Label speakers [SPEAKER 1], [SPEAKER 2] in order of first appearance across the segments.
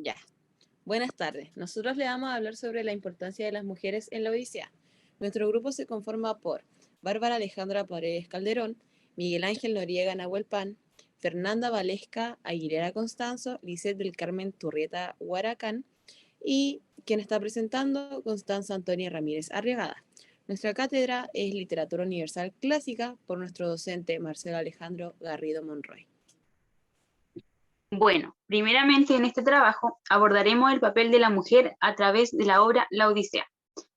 [SPEAKER 1] Ya. Buenas tardes. Nosotros le vamos a hablar sobre la importancia de las mujeres en la Odisea. Nuestro grupo se conforma por Bárbara Alejandra Paredes Calderón, Miguel Ángel Noriega Nahuelpan, Fernanda Valesca Aguilera Constanzo, Lisette del Carmen Turrieta Huaracán y quien está presentando, Constanza Antonia Ramírez Arriagada. Nuestra cátedra es Literatura Universal Clásica por nuestro docente Marcelo Alejandro Garrido Monroy.
[SPEAKER 2] Bueno, primeramente en este trabajo abordaremos el papel de la mujer a través de la obra La Odisea.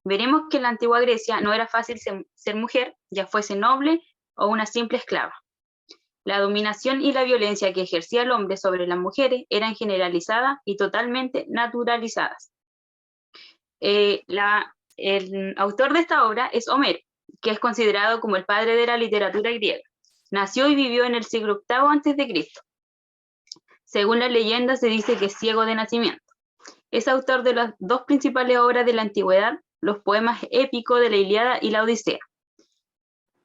[SPEAKER 2] Veremos que en la antigua Grecia no era fácil ser mujer, ya fuese noble o una simple esclava. La dominación y la violencia que ejercía el hombre sobre las mujeres eran generalizadas y totalmente naturalizadas. El autor de esta obra es Homero, que es considerado como el padre de la literatura griega. Nació y vivió en el siglo VIII a.C. Según la leyenda se dice que es ciego de nacimiento. Es autor de las dos principales obras de la antigüedad, los poemas épicos de la Ilíada y la Odisea.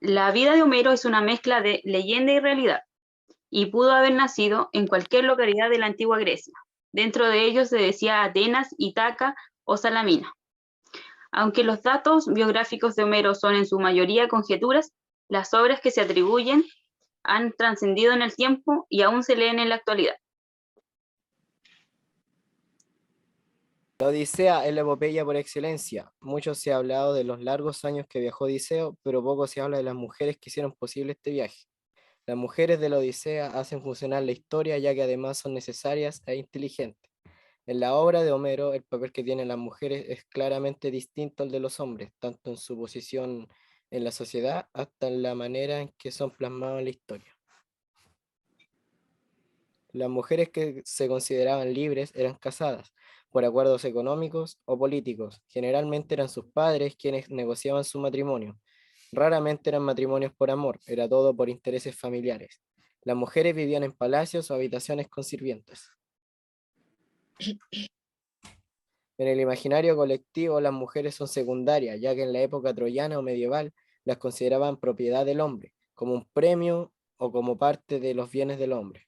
[SPEAKER 2] La vida de Homero es una mezcla de leyenda y realidad, y pudo haber nacido en cualquier localidad de la antigua Grecia. Dentro de ellos se decía Atenas, Ítaca o Salamina. Aunque los datos biográficos de Homero son en su mayoría conjeturas, las obras que se atribuyen han trascendido en el tiempo y aún se leen en la actualidad.
[SPEAKER 3] La Odisea es la epopeya por excelencia. Mucho se ha hablado de los largos años que viajó Odiseo, pero poco se habla de las mujeres que hicieron posible este viaje. Las mujeres de la Odisea hacen funcionar la historia, ya que además son necesarias e inteligentes. En la obra de Homero, el papel que tienen las mujeres es claramente distinto al de los hombres, tanto en su posición en la sociedad hasta en la manera en que son plasmados en la historia. Las mujeres que se consideraban libres eran casadas por acuerdos económicos o políticos. Generalmente eran sus padres quienes negociaban su matrimonio. Raramente eran matrimonios por amor, era todo por intereses familiares. Las mujeres vivían en palacios o habitaciones con sirvientas. En el imaginario colectivo, las mujeres son secundarias, ya que en la época troyana o medieval las consideraban propiedad del hombre, como un premio o como parte de los bienes del hombre.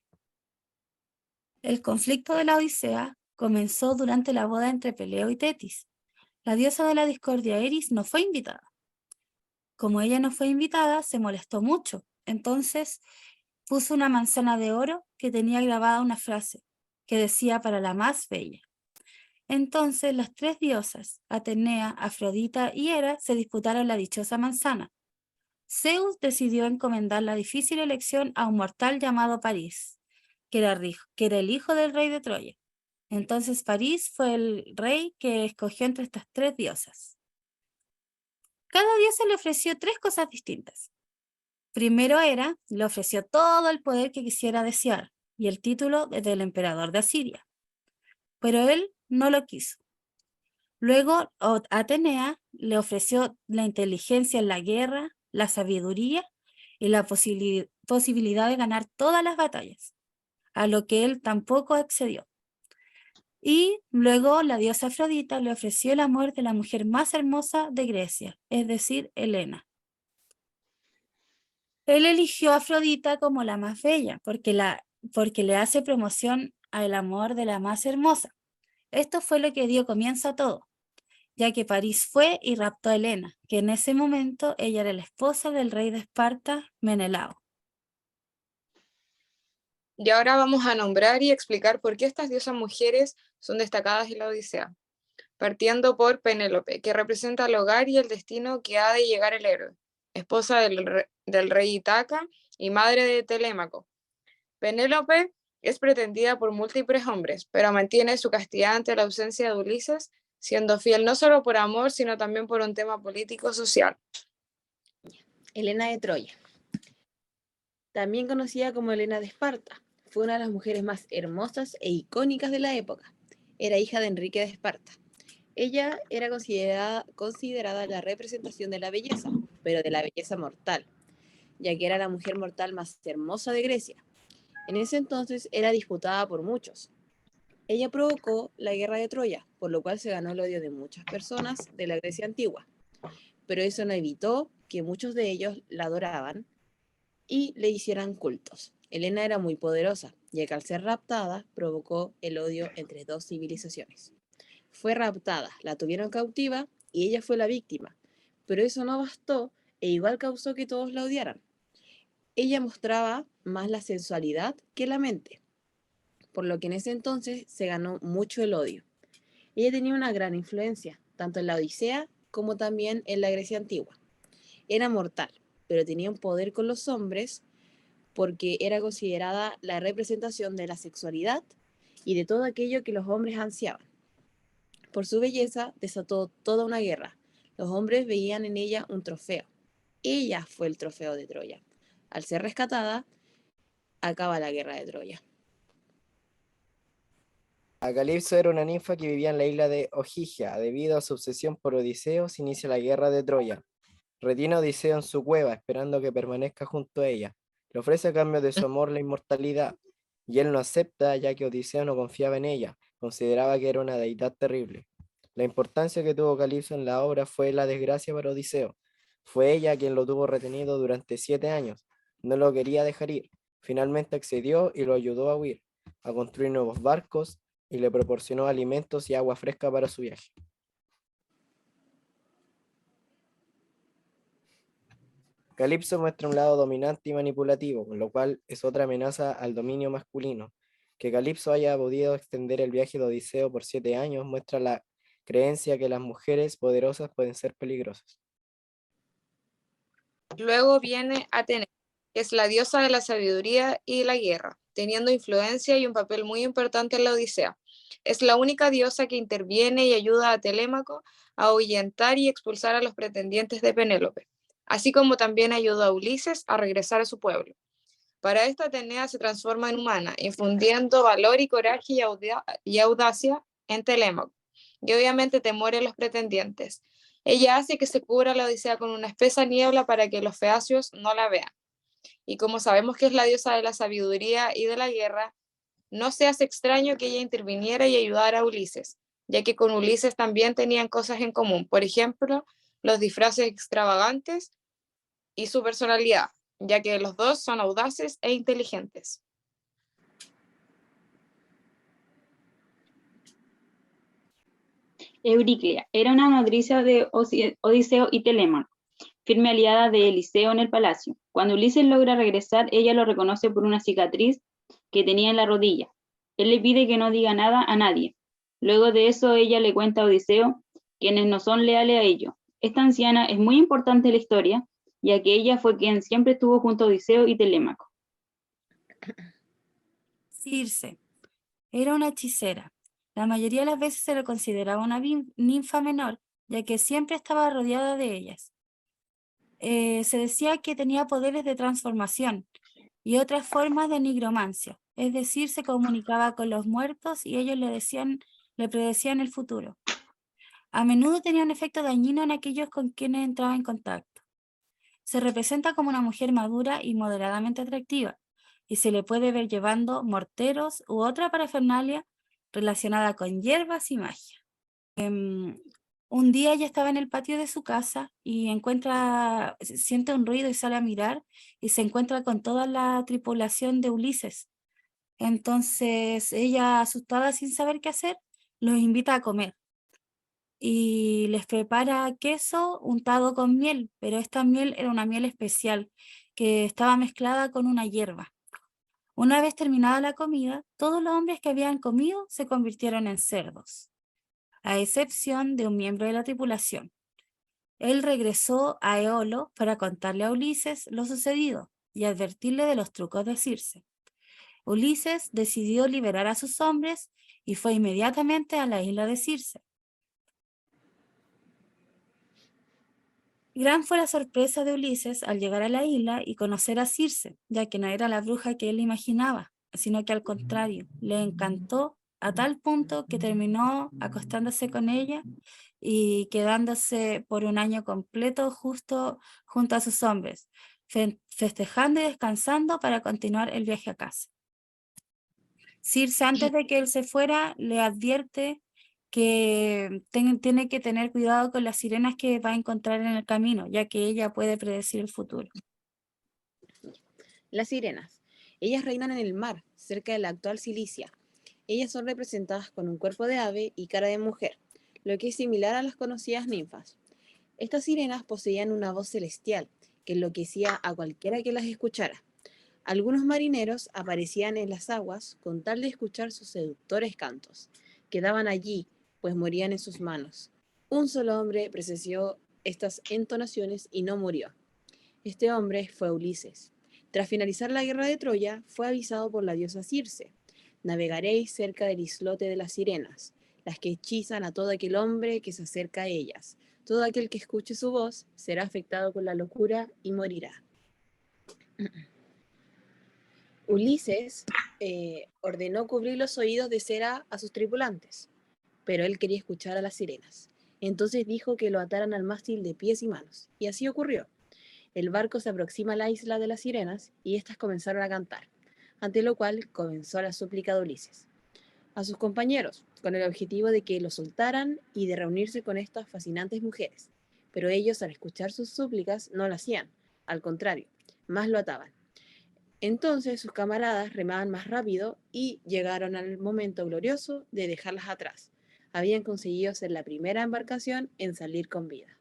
[SPEAKER 4] El conflicto de la Odisea comenzó durante la boda entre Peleo y Tetis. La diosa de la discordia Eris no fue invitada. Como ella no fue invitada, se molestó mucho. Entonces puso una manzana de oro que tenía grabada una frase que decía para la más bella. Entonces las tres diosas, Atenea, Afrodita y Hera, se disputaron la dichosa manzana. Zeus decidió encomendar la difícil elección a un mortal llamado París, que era el hijo del rey de Troya. Entonces París fue el rey que escogió entre estas tres diosas. Cada diosa le ofreció tres cosas distintas. Primero Hera le ofreció todo el poder que quisiera desear y el título del emperador de Asiria, pero él no lo quiso. Luego Atenea le ofreció la inteligencia en la guerra, la sabiduría y la posibilidad de ganar todas las batallas, a lo que él tampoco accedió. Y luego la diosa Afrodita le ofreció el amor de la mujer más hermosa de Grecia, es decir, Helena. Él eligió a Afrodita como la más bella, porque le hace promoción al amor de la más hermosa. Esto fue lo que dio comienzo a todo, ya que París fue y raptó a Helena, que en ese momento ella era la esposa del rey de Esparta, Menelao.
[SPEAKER 5] Y ahora vamos a nombrar y explicar por qué estas diosas mujeres son destacadas en la Odisea, partiendo por Penélope, que representa el hogar y el destino que ha de llegar el héroe, esposa del rey Ítaca y madre de Telémaco. Penélope es pretendida por múltiples hombres, pero mantiene su castidad ante la ausencia de Ulises, siendo fiel no solo por amor, sino también por un tema político-social.
[SPEAKER 1] Helena de Troya, también conocida como Helena de Esparta, fue una de las mujeres más hermosas e icónicas de la época. Era hija de Enrique de Esparta. Ella era considerada la representación de la belleza, pero de la belleza mortal, ya que era la mujer mortal más hermosa de Grecia. En ese entonces era disputada por muchos. Ella provocó la guerra de Troya, por lo cual se ganó el odio de muchas personas de la Grecia antigua, pero eso no evitó que muchos de ellos la adoraban y le hicieran cultos. Helena era muy poderosa, ya que al ser raptada provocó el odio entre dos civilizaciones. Fue raptada, la tuvieron cautiva y ella fue la víctima, pero eso no bastó e igual causó que todos la odiaran. Ella mostraba más la sensualidad que la mente, por lo que en ese entonces se ganó mucho el odio. Ella tenía una gran influencia, tanto en la Odisea como también en la Grecia antigua. Era mortal, pero tenía un poder con los hombres porque era considerada la representación de la sexualidad y de todo aquello que los hombres ansiaban. Por su belleza desató toda una guerra. Los hombres veían en ella un trofeo. Ella fue el trofeo de Troya. Al ser rescatada, acaba la guerra de Troya.
[SPEAKER 3] A Calipso era una ninfa que vivía en la isla de Ogygia. Debido a su obsesión por Odiseo, se inicia la guerra de Troya. Retiene a Odiseo en su cueva, esperando que permanezca junto a ella. Le ofrece a cambio de su amor la inmortalidad, y él no acepta ya que Odiseo no confiaba en ella, consideraba que era una deidad terrible. La importancia que tuvo Calipso en la obra fue la desgracia para Odiseo. Fue ella quien lo tuvo retenido durante 7 años. No lo quería dejar ir. Finalmente accedió y lo ayudó a huir, a construir nuevos barcos y le proporcionó alimentos y agua fresca para su viaje. Calipso muestra un lado dominante y manipulativo, con lo cual es otra amenaza al dominio masculino. Que Calipso haya podido extender el viaje de Odiseo por 7 años muestra la creencia que las mujeres poderosas pueden ser peligrosas.
[SPEAKER 5] Luego viene Atenea, que es la diosa de la sabiduría y la guerra, teniendo influencia y un papel muy importante en la Odisea. Es la única diosa que interviene y ayuda a Telémaco a ahuyentar y expulsar a los pretendientes de Penélope, así como también ayudó a Ulises a regresar a su pueblo. Para esto Atenea se transforma en humana, infundiendo valor y coraje y audacia en Telémaco, y obviamente temor en los pretendientes. Ella hace que se cubra la Odisea con una espesa niebla para que los feacios no la vean. Y como sabemos que es la diosa de la sabiduría y de la guerra, no se hace extraño que ella interviniera y ayudara a Ulises, ya que con Ulises también tenían cosas en común, por ejemplo, los disfraces extravagantes y su personalidad, ya que los dos son audaces e inteligentes.
[SPEAKER 2] Euriclea era una nodriza de Odiseo y Telémaco, firme aliada de Eliseo en el palacio. Cuando Ulises logra regresar, ella lo reconoce por una cicatriz que tenía en la rodilla. Él le pide que no diga nada a nadie. Luego de eso, ella le cuenta a Odiseo quienes no son leales a ello. Esta anciana es muy importante en la historia, ya que ella fue quien siempre estuvo junto a Odiseo y Telémaco.
[SPEAKER 4] Circe era una hechicera. La mayoría de las veces se le consideraba una ninfa menor, ya que siempre estaba rodeada de ellas. Se decía que tenía poderes de transformación y otras formas de nigromancia, es decir, se comunicaba con los muertos y ellos le predecían el futuro. A menudo tenía un efecto dañino en aquellos con quienes entraba en contacto. Se representa como una mujer madura y moderadamente atractiva, y se le puede ver llevando morteros u otra parafernalia relacionada con hierbas y magia. Un día ella estaba en el patio de su casa y siente un ruido y sale a mirar y se encuentra con toda la tripulación de Ulises. Entonces ella, asustada sin saber qué hacer, los invita a comer y les prepara queso untado con miel, pero esta miel era una miel especial que estaba mezclada con una hierba. Una vez terminada la comida, todos los hombres que habían comido se convirtieron en cerdos, a excepción de un miembro de la tripulación. Él regresó a Eolo para contarle a Ulises lo sucedido y advertirle de los trucos de Circe. Ulises decidió liberar a sus hombres y fue inmediatamente a la isla de Circe. Gran fue la sorpresa de Ulises al llegar a la isla y conocer a Circe, ya que no era la bruja que él imaginaba, sino que al contrario, le encantó a tal punto que terminó acostándose con ella y quedándose por un año completo justo junto a sus hombres, festejando y descansando para continuar el viaje a casa. Circe, antes de que él se fuera, le advierte que tiene que tener cuidado con las sirenas que va a encontrar en el camino, ya que ella puede predecir el futuro.
[SPEAKER 1] Las sirenas Ellas reinan en el mar, cerca de la actual Cilicia. Ellas son representadas con un cuerpo de ave y cara de mujer, lo que es similar a las conocidas ninfas. Estas sirenas poseían una voz celestial que enloquecía a cualquiera que las escuchara. Algunos marineros aparecían en las aguas con tal de escuchar sus seductores cantos. Quedaban allí, pues morían en sus manos. Un solo hombre presenció estas entonaciones y no murió. Este hombre fue Ulises. Tras finalizar la guerra de Troya, fue avisado por la diosa Circe: navegaréis cerca del islote de las sirenas, las que hechizan a todo aquel hombre que se acerca a ellas. Todo aquel que escuche su voz será afectado con la locura y morirá. Ulises ordenó cubrir los oídos de cera a sus tripulantes, pero él quería escuchar a las sirenas. Entonces dijo que lo ataran al mástil de pies y manos, y así ocurrió. El barco se aproxima a la isla de las sirenas y éstas comenzaron a cantar, ante lo cual comenzó la súplica de Ulises a sus compañeros, con el objetivo de que lo soltaran y de reunirse con estas fascinantes mujeres. Pero ellos, al escuchar sus súplicas, no lo hacían, al contrario, más lo ataban. Entonces sus camaradas remaban más rápido y llegaron al momento glorioso de dejarlas atrás. Habían conseguido ser la primera embarcación en salir con vida.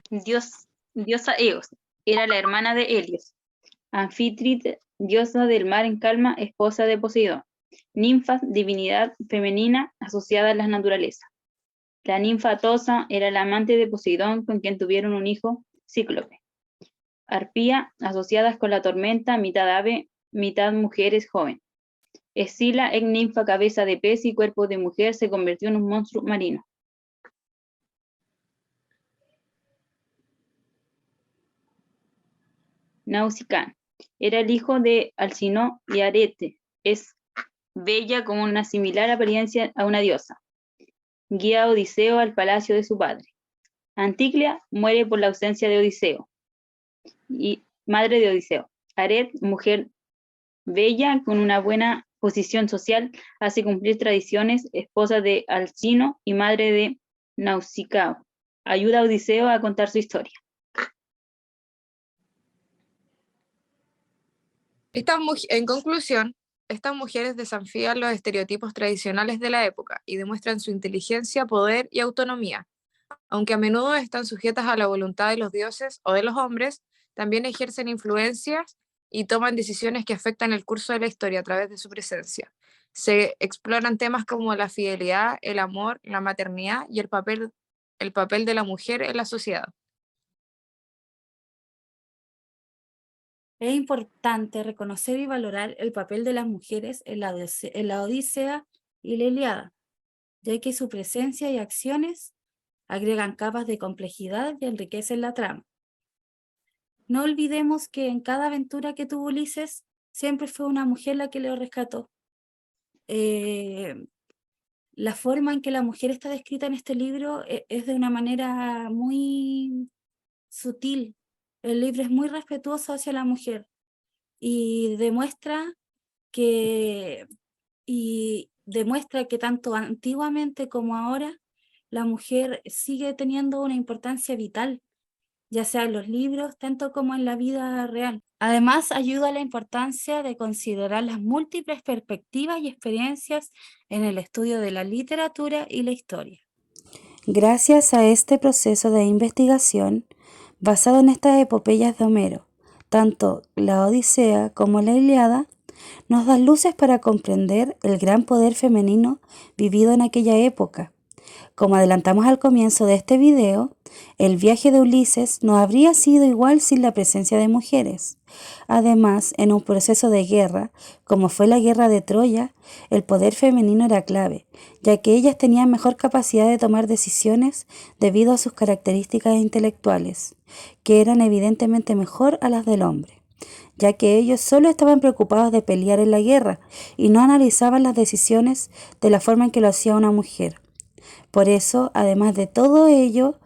[SPEAKER 2] Diosa Eos era la hermana de Helios. Anfítrite, diosa del mar en calma, esposa de Poseidón. Ninfas, divinidad femenina asociada a la naturaleza. La ninfa Tosa era la amante de Poseidón, con quien tuvieron un hijo, Cíclope. Arpía, asociadas con la tormenta, mitad ave, mitad mujer, es joven. Escila, ex ninfa cabeza de pez y cuerpo de mujer, se convirtió en un monstruo marino. Nausicaan era el hijo de Alcino y Arete. Es bella con una similar apariencia a una diosa. Guía a Odiseo al palacio de su padre. Anticlea muere por la ausencia de Odiseo y madre de Odiseo. Aret, mujer bella con una buena posición social, hace cumplir tradiciones, esposa de Alcino y madre de Nausicaa. Ayuda a Odiseo a contar su historia.
[SPEAKER 5] En conclusión, estas mujeres desafían los estereotipos tradicionales de la época y demuestran su inteligencia, poder y autonomía. Aunque a menudo están sujetas a la voluntad de los dioses o de los hombres, también ejercen influencias y toman decisiones que afectan el curso de la historia a través de su presencia. Se exploran temas como la fidelidad, el amor, la maternidad y el papel de la mujer en la sociedad.
[SPEAKER 4] Es importante reconocer y valorar el papel de las mujeres en la Odisea y la Ilíada, ya que su presencia y acciones agregan capas de complejidad y enriquecen la trama. No olvidemos que en cada aventura que tuvo Ulises, siempre fue una mujer la que lo rescató. La forma en que la mujer está descrita en este libro es de una manera muy sutil. El libro es muy respetuoso hacia la mujer y demuestra que tanto antiguamente como ahora la mujer sigue teniendo una importancia vital, ya sea en los libros, tanto como en la vida real. Además, ayuda a la importancia de considerar las múltiples perspectivas y experiencias en el estudio de la literatura y la historia. Gracias a este proceso de investigación, basado en estas epopeyas de Homero, tanto la Odisea como la Ilíada, nos dan luces para comprender el gran poder femenino vivido en aquella época. Como adelantamos al comienzo de este video, el viaje de Ulises no habría sido igual sin la presencia de mujeres. Además, en un proceso de guerra, como fue la guerra de Troya, el poder femenino era clave, ya que ellas tenían mejor capacidad de tomar decisiones debido a sus características intelectuales, que eran evidentemente mejor a las del hombre, ya que ellos solo estaban preocupados de pelear en la guerra y no analizaban las decisiones de la forma en que lo hacía una mujer. Por eso, además de todo ello,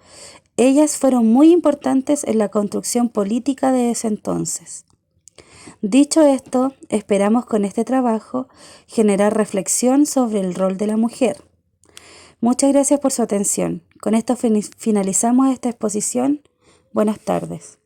[SPEAKER 4] ellas fueron muy importantes en la construcción política de ese entonces. Dicho esto, esperamos con este trabajo generar reflexión sobre el rol de la mujer. Muchas gracias por su atención. Con esto finalizamos esta exposición. Buenas tardes.